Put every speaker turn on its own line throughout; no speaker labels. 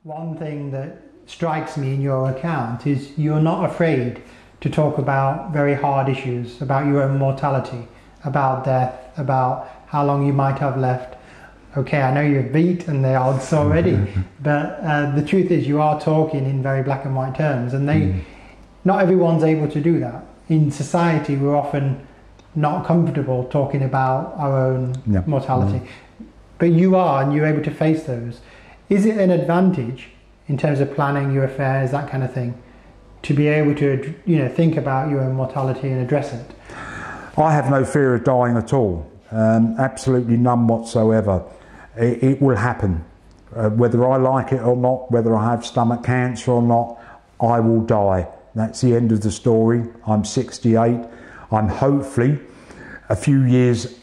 One thing that strikes me in your account is you're not afraid to talk about very hard issues, about your own mortality, about death, about how long you might have left. Okay, I know you've beaten the odds already, but the truth is you are talking in very black and white terms, and not everyone's able to do that. In society, we're often not comfortable talking about our own mortality, but you are, and you're able to face those. Is it an advantage in terms of planning your affairs, that kind of thing, to be able to, think about your own mortality and address it?
I have no fear of dying at all, absolutely none whatsoever. It will happen, whether I like it or not, whether I have stomach cancer or not, I will die. That's the end of the story. I'm 68. I'm hopefully a few years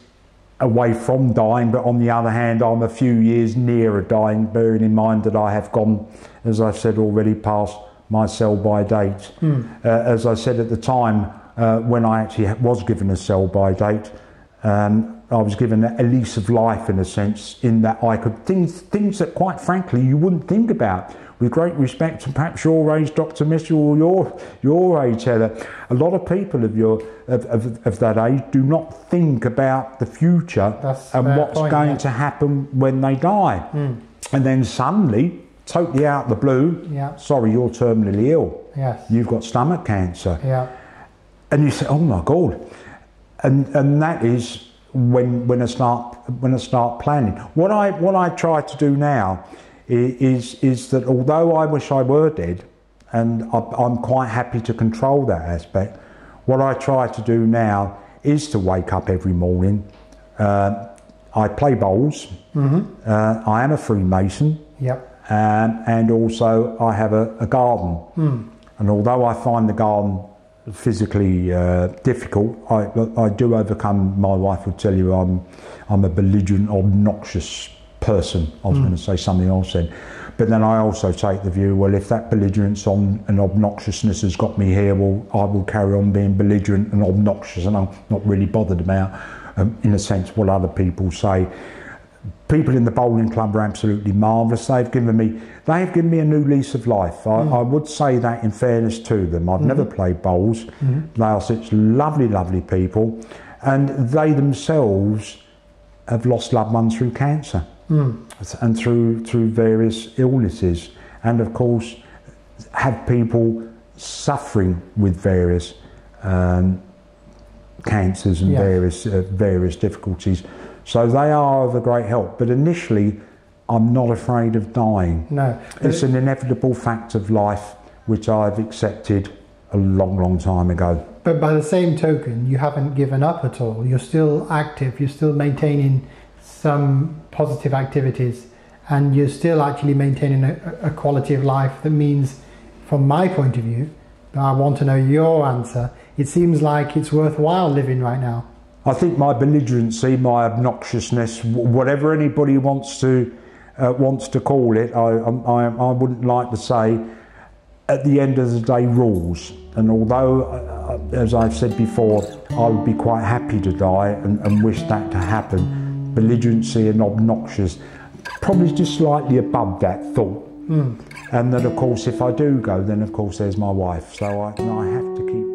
away from dying, but on the other hand, I'm a few years nearer dying, bearing in mind that I have gone, as I've said already, past my sell-by date. As I said at the time, when I actually was given a sell-by date, I was given a lease of life, in a sense, in that I could things that, quite frankly, you wouldn't think about. With great respect to perhaps your age, Dr. Mitchell, or your age, Heather, a lot of people of that age do not think about the future and what's going to happen when they die. And then suddenly, totally out of the blue, sorry, you're terminally ill. You've got stomach cancer. And you say, oh my God. And that is when I start planning. What I try to do now is that, although I wish I were dead, and I'm quite happy to control that aspect, what I try to do now is to wake up every morning. I play bowls. I am a Freemason. And also I have a garden. And although I find the garden physically difficult, I do overcome. My wife would tell you I'm a belligerent, obnoxious person. I was going to say something else then, but then I also take the view, well, if that belligerence and obnoxiousness has got me here, well, I will carry on being belligerent and obnoxious, and I'm not really bothered about, in a sense, what other people say. People in the bowling club are absolutely marvellous. They've given me a new lease of life. I would say that in fairness to them. I've never played bowls. They are such lovely, lovely people, and they themselves have lost loved ones through cancer and through various illnesses, and of course have people suffering with various cancers and various difficulties. So they are of a great help, but initially I'm not afraid of dying.
No.
It's an inevitable fact of life which I've accepted a long, long time ago.
But by the same token, you haven't given up at all. You're still active, you're still maintaining some positive activities, and you're still actually maintaining a quality of life that means, from my point of view, I want to know your answer, it seems like it's worthwhile living right now.
I think my belligerency, my obnoxiousness, whatever anybody wants to call it, I wouldn't like to say, at the end of the day, rules. And although, as I've said before, I would be quite happy to die and wish that to happen, belligerency and obnoxious, probably just slightly above that thought. And then, of course, if I do go, then of course there's my wife. So I have to keep